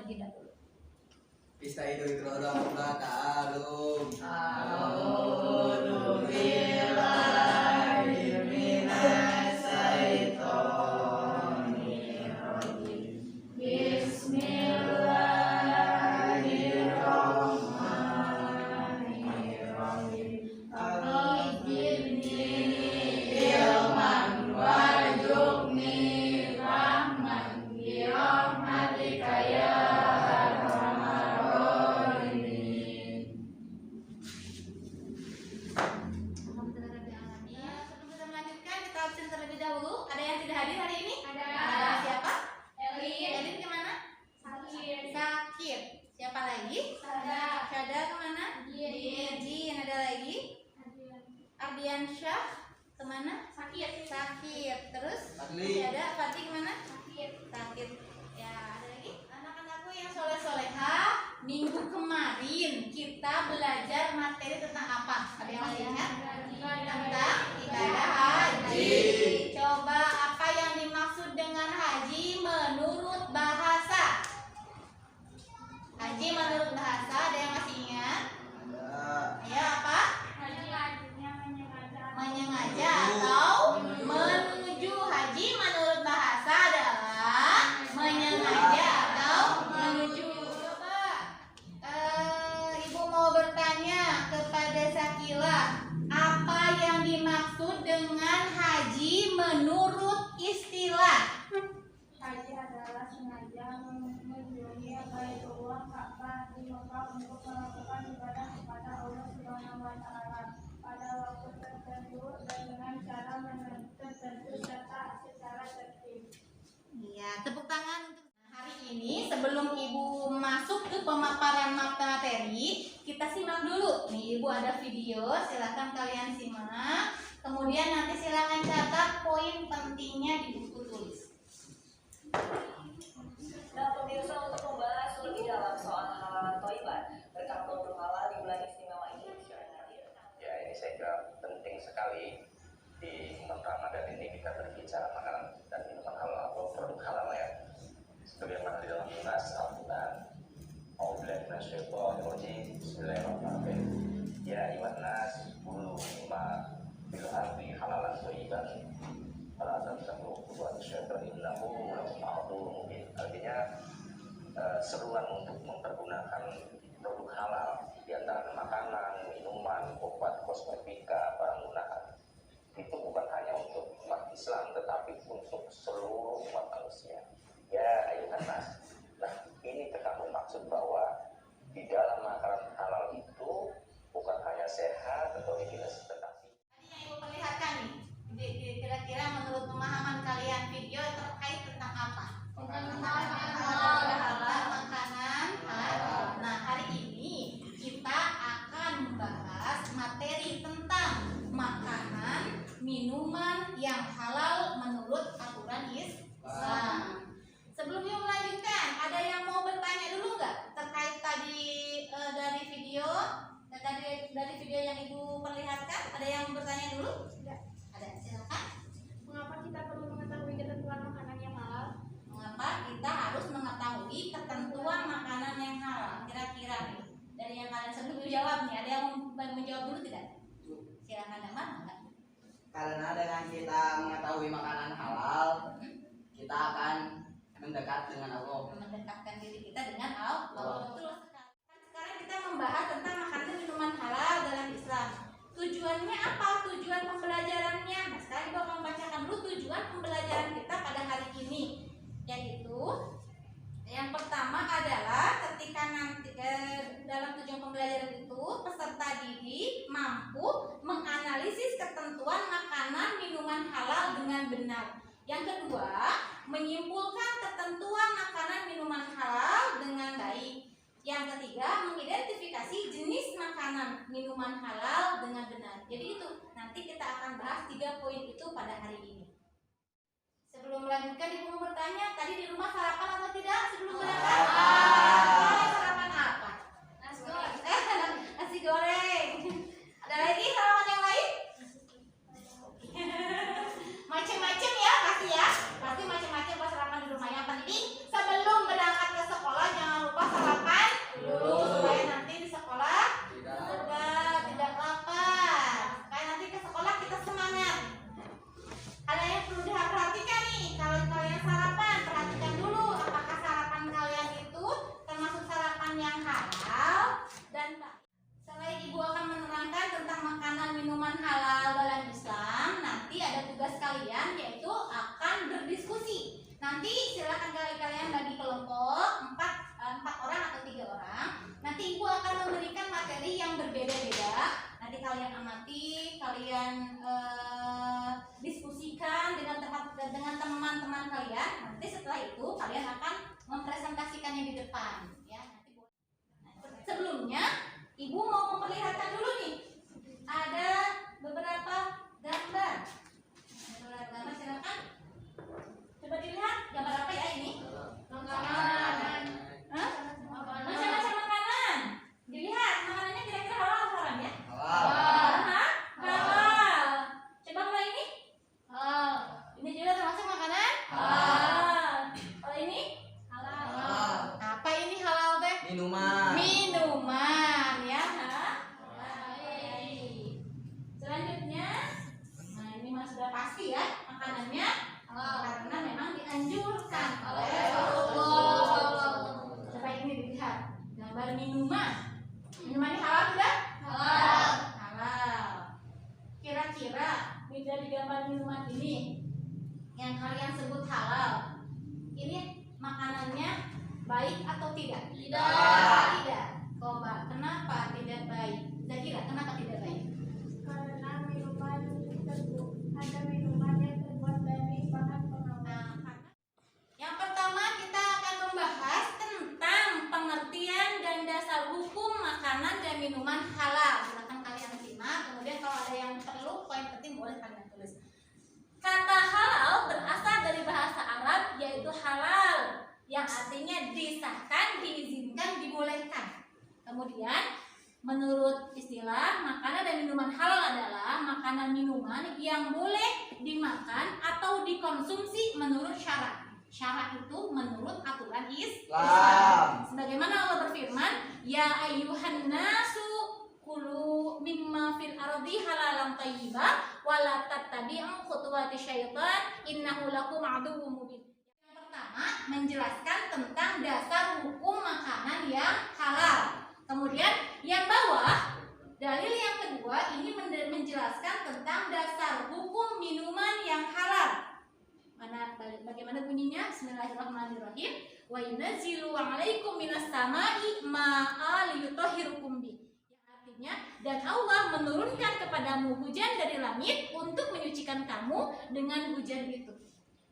terlebih dahulu. Bismillahirrahmanirrahim. A'udzu billahi minasy syaithanir rajim. Bismillahirrahmanirrahim. Al-Jibni ilman warzuqni rahman bi rahmatika ya Ardiansyah kemana? Sakit. Terus Fadli. ada Fadli kemana? Sakit. Ya, ada lagi anak-anakku yang soleh-solehah. Minggu kemarin kita belajar materi tentang apa? Ada yang masih ingat? Tentang ibadah haji. Coba apa yang dimaksud dengan haji menurut bahasa? Haji menurut bahasa ada yang masih ingat? Ya, apa? Menyengaja atau menuju. Haji menurut bahasa adalah menyengaja atau menuju. Coba ibu mau bertanya kepada Sakila, apa yang dimaksud dengan haji menurut istilah? Haji adalah sengaja mengunjungi Baitullah Ka'bah di Mekah untuk melakukan ibadah kepada Allah Subhanahu wa taala pada waktu tertentu dan dengan cara tertentu serta secara tertib. Iya, tepuk tangan untuk hari ini. Sebelum ibu masuk ke pemaparan materi, kita simak dulu. Nih, ibu ada video, silakan kalian simak. Kemudian nanti silakan catat poin pentingnya di buku tulis. Nah, pemirsa, untuk membahas lebih dalam soal halal thayyibat berkah produk halal di bulan istimewa ini, ya ini saya kira penting sekali di bulan Ramadan ini kita berbicara makanan dan minuman halal atau produk halal ya. Sebagaimana di dalam nas Al-Quran, A'udzubillahi minasyaitonir rajim. Bismillahirrahmanirrahim. Ya ayyuhan nas kulu mimma fil ardi halalan thayyiban. Wala tattabi'u khutuwati syaitan innahu lakum aduwwun mubin. Artinya seruan untuk mempergunakan produk halal di antara makanan, minuman, obat, kosmetika, barang gunakan. Itu bukan hanya untuk umat Islam tetapi untuk seluruh umat manusia. Ya ayuhan nas. Nah, ini terkandung maksud bahwa di dalam makanan halal itu bukan hanya sehat atau higienitas tetapi Tadi yang ibu perlihatkan nih, kira-kira menurut pemahaman kalian video terkait tentang apa? Makanan halal. Nah, hari ini kita akan membahas materi tentang makanan, minuman yang halal menurut aturan Islam. Sebelumnya melanjutkan, ada yang mau bertanya dulu nggak terkait tadi dari video? Dari video yang ibu perlihatkan, ada yang bertanya dulu? Ada, silakan. Mengapa kita perlu mengetahui ketentuan makanan yang halal? Mengapa kita harus mengetahui ketentuan makanan yang halal? Kira-kira nih, dari yang kalian sebelum jawab nih, ada yang mau menjawab dulu tidak? Silakan, Damar. Karena dengan kita mengetahui makanan halal, kita akan mendekat dengan Allah. Mendekatkan diri kita dengan Allah. Betul sekali. Sekarang kita membahas tentang makanan dan minuman halal dalam Islam. Tujuannya apa? Tujuan pembelajarannya. Nah, sekarang ibu akan membacakan dulu tujuan pembelajaran kita pada hari ini, yaitu yang pertama adalah ketika nanti dalam tujuan pembelajaran itu peserta didik mampu menganalisis ketentuan makanan minuman halal dengan benar. Yang kedua, menyimpulkan ketentuan makanan minuman halal dengan baik. Yang ketiga, mengidentifikasi jenis makanan minuman halal dengan benar. Jadi itu nanti kita akan bahas 3 poin itu pada hari ini. Sebelum melanjutkan, ibu mau bertanya, tadi di rumah sarapan atau tidak sebelum berangkat? Sarapan apa? Nasi goreng. Ada lagi sarapan yang lain? Macam-macam ya, pasti macam-macam pas sarapan di rumah. Yang penting sebelum berangkat ke sekolah jangan Ibu mau memperlihatkan dulu nih. Ada beberapa gambar. Silakan. Coba dilihat gambar apa ya ini? Makanan. Hah? Macam-macam makanan. Dilihat makanannya kira-kira halal atau haram ya? Halal. Hah? Halal. Coba kalau ini? Halal. Ini juga termasuk makanan? Halal. Kalau ini? Halal. Apa ini halal teh? Minuman. Minuman ya. Hah? Baik. Selanjutnya, nah ini mas sudah pasti ya makanannya halal karena memang dianjurkan oleh Allah. Coba ini dilihat gambar minuman. Minuman ini halal tidak? Halal. Halal. Kira-kira dari gambar minuman ini yang kalian sebut halal, ini makanannya baik atau tidak? Tidak. Coba kenapa tidak baik? Zakira, kenapa tidak baik? Karena minuman tersebut ada minuman yang terbuat dari bahan pengawet. Yang pertama kita akan membahas tentang pengertian dan dasar hukum makanan dan minuman halal. Silakan kalian simak. Kemudian kalau ada yang perlu poin penting boleh kalian tulis. Kata halal berasal dari bahasa Arab yaitu halal, yang artinya disahkan, diizinkan, dibolehkan. Kemudian menurut istilah, makanan dan minuman halal adalah makanan minuman yang boleh dimakan atau dikonsumsi menurut syarat. Syarat itu menurut aturan Islam. Sebagaimana Allah berfirman, ya ayyuhan nasu kulu mimma fil ardi halalan thayyiban wa la tattabi'u khutuwati syaitan innahu lakum aduwwum mubin. Yang pertama menjelaskan tentang dasar hukum makanan yang halal. Kemudian yang bawah dalil yang kedua ini menjelaskan tentang dasar hukum minuman yang halal. Bagaimana bunyinya? Bismillahirrahmanirrahim. Wa yunazzilu 'alaikum minas sama'i ma'a liyutahhirukum bi. Artinya, dan Allah menurunkan kepadamu hujan dari langit untuk menyucikan kamu dengan hujan itu.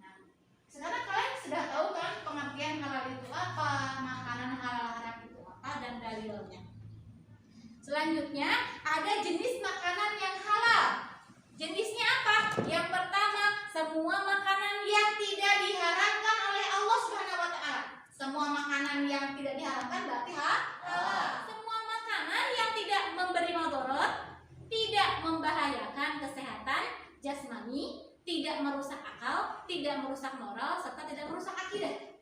Nah, sekarang kalian sudah tahu kan pengertian halal itu apa, makanan halal haram itu apa, dan dalilnya. Selanjutnya ada jenis makanan yang halal. Jenisnya apa? Yang pertama, semua makanan yang tidak diharamkan oleh Allah Subhanahu wa taala. Semua makanan yang tidak diharamkan berarti halal. Semua makanan yang tidak memberi madarat, tidak membahayakan kesehatan jasmani, tidak merusak akal, tidak merusak moral, serta tidak merusak akidah.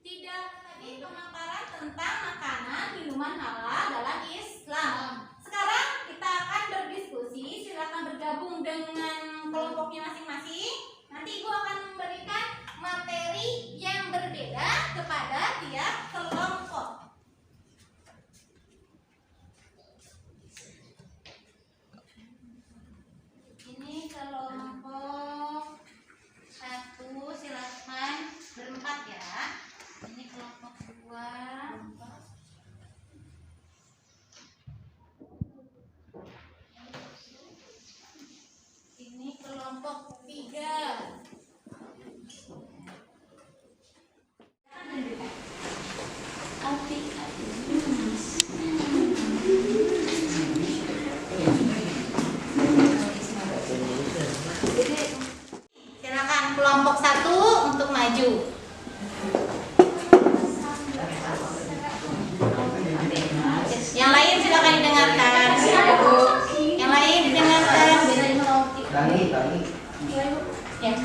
Tidak tadi pemaparan tentang makanan minuman halal dalam Islam. Sekarang kita akan berdiskusi. Silakan bergabung dengan kelompoknya masing-masing. Nanti Ibu akan memberikan materi yang berbeda kepada tiap kelompok. Ini kelompok 1 silakan berempat ya. Ini kelompok 2. Ini kelompok 3. Silakan kelompok 1 untuk maju. Yang lain silakan didengarkan. Yang lain didengarkan. Ya.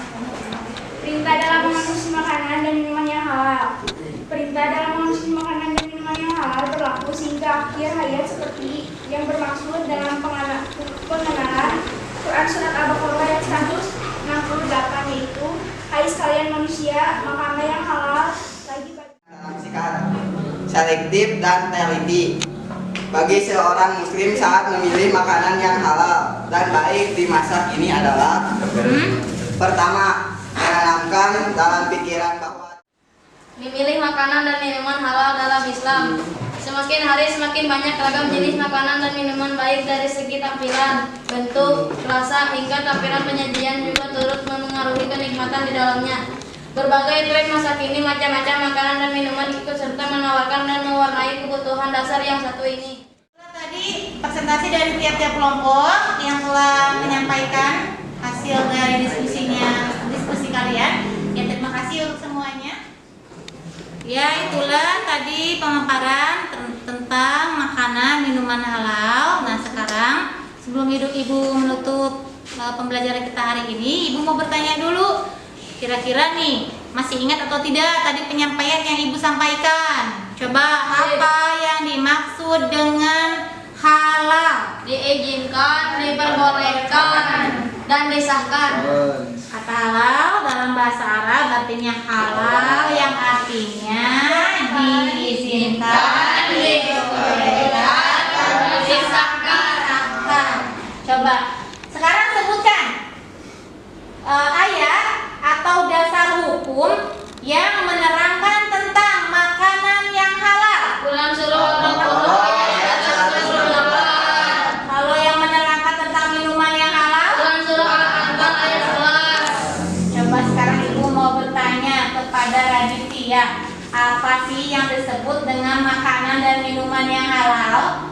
Perintah dalam mengonsumsi makanan dan minuman yang halal. Perintah dalam mengonsumsi makanan dan minuman yang halal berlaku sehingga akhir hayat seperti yang bermaksud dalam pengenalan Quran Surat Al-Baqarah ayat 168 yaitu, hai sekalian manusia, makanlah yang halal lagi Dalam sikap selektif dan teliti bagi seorang muslim saat memilih makanan yang halal dan baik dimasak ini adalah pertama, menanamkan dalam pikiran bahwa Memilih makanan dan minuman halal dalam Islam. Semakin hari semakin banyak ragam jenis makanan dan minuman baik dari segi tampilan, bentuk, rasa, hingga tampilan penyajian juga turut memengaruhi kenikmatan di dalamnya. Berbagai tren masa kini macam-macam makanan dan minuman ikut serta menawarkan dan mewarnai kebutuhan dasar yang satu ini. Tadi presentasi dari tiap-tiap kelompok yang telah menyampaikan hasil dari diskusi kalian. Ya, terima kasih untuk semuanya. Ya, itulah tadi pemaparan tentang makanan minuman halal. Nah, sekarang sebelum Ibu menutup pembelajaran kita hari ini, Ibu mau bertanya dulu. Kira-kira nih, masih ingat atau tidak tadi penyampaian yang Ibu sampaikan? Coba, apa yang dimaksud dengan halal? Diizinkan, diperbolehkan, dan disahkan. Kata halal dalam bahasa Arab artinya halal yang artinya diizinkan, diperbolehkan, dan disahkan. Coba, sekarang sebutkan ayat atau dasar hukum yang menerangkan tentang makanan yang halal. Ulang surah Al-Baqarah ayat 128. Kalau yang menerangkan tentang minuman yang halal, Ulang surah Al-Anfal ayat 11. coba sekarang Ibu mau bertanya kepada Raditya, apa sih yang disebut dengan makanan dan minuman yang halal?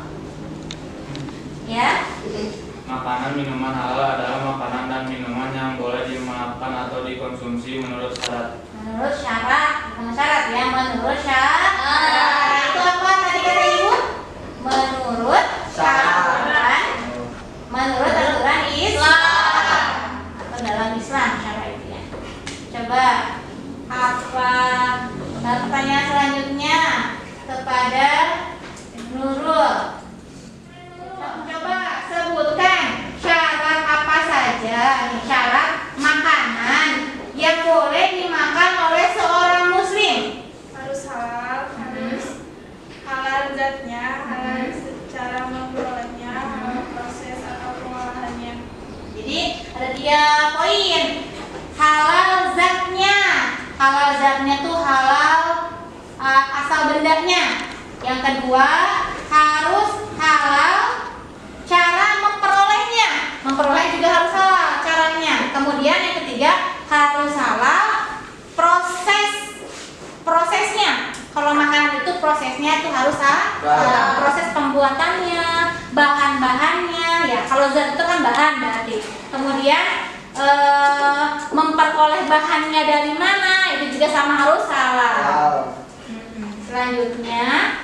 Ya, Makanan minuman halal adalah makanan dan minuman yang boleh dimakan atau dikonsumsi menurut syarat. menurut syarat, bukan syarat ya, menurut syarat. Itu apa tadi kata Ibu? Menurut syarat. Menurut aturan Islam atau dalam Islam syarat itu ya. Coba apa pertanyaan selanjutnya kepada Nurul. Coba sebutkan syarat apa saja nih, syarat makanan yang boleh dimakan oleh seorang muslim. Harus halal, harus halal zatnya, halal cara mengelolanya, halal proses atau pengolahannya. Jadi ada 3 poin. Halal zatnya. Halal zatnya tuh halal asal bendanya. Yang kedua harus halal cara memperolehnya. Memperoleh juga harus halal caranya. Kemudian yang ketiga harus halal prosesnya. Kalau makanan itu prosesnya itu harus halal. Proses pembuatannya, bahan-bahannya ya. Kalau zat itu kan bahan berarti. Kemudian memperoleh bahannya dari mana itu juga sama harus halal. Selanjutnya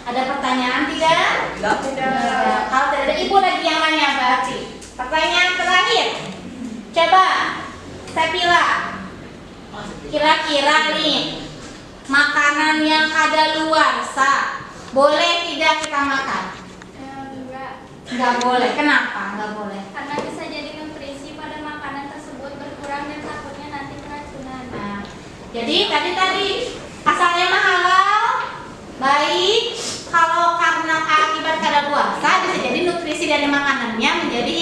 ada pertanyaan tidak? Tidak. Kalau tidak ada Ibu lagi yang nanya berarti. Pertanyaan terakhir. Coba Sepila. Kira-kira nih makanan yang kadaluarsa boleh tidak kita makan? Enggak boleh. Kenapa enggak boleh? Karena bisa jadi nutrisi pada makanan tersebut berkurang dan takutnya nanti keracunan. Nah, jadi tadi asalnya mah halal, baik. Kalau karena akibat kadaluarsa bisa jadi nutrisi dari makanannya menjadi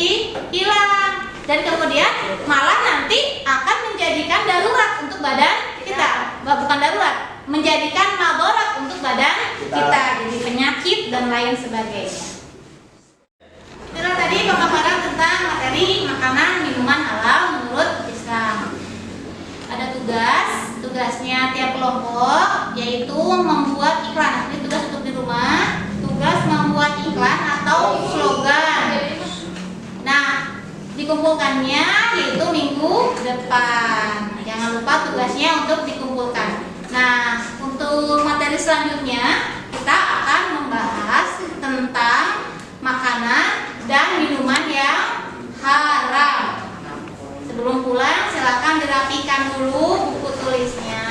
hilang dan kemudian malah nanti akan menjadikan darurat untuk badan kita. Bukan darurat, menjadikan madarat untuk badan kita, jadi penyakit dan lain sebagainya. Itulah tadi pemaparan tentang materi makanan minuman halal menurut Islam. Ada tugasnya tiap kelompok yaitu membuat iklan. Ini tugas untuk di rumah, tugas membuat iklan atau slogan. Nah, dikumpulkannya yaitu minggu depan. Jangan lupa tugasnya untuk dikumpulkan. Nah, untuk materi selanjutnya kita akan membahas tentang makanan dan minuman yang haram. Sebelum pulang silakan dirapikan dulu buku tulisnya.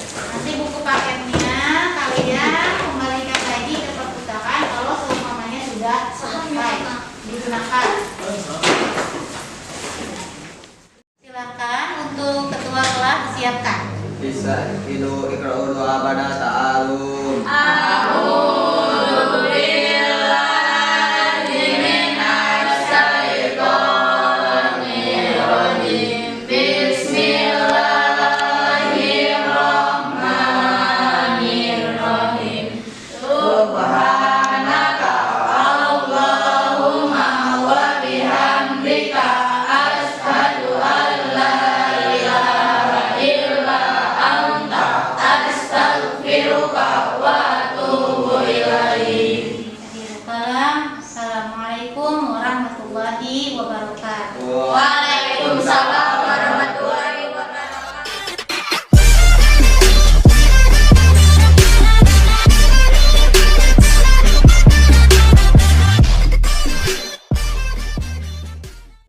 Nanti buku paketnya kalian kembalikan lagi ke perpustakaan kalau seumpamanya sudah selesai digunakan. Silakan untuk ketua kelas disiapkan. Bisa itu ikra'u doa pada ta'alum. A'udzu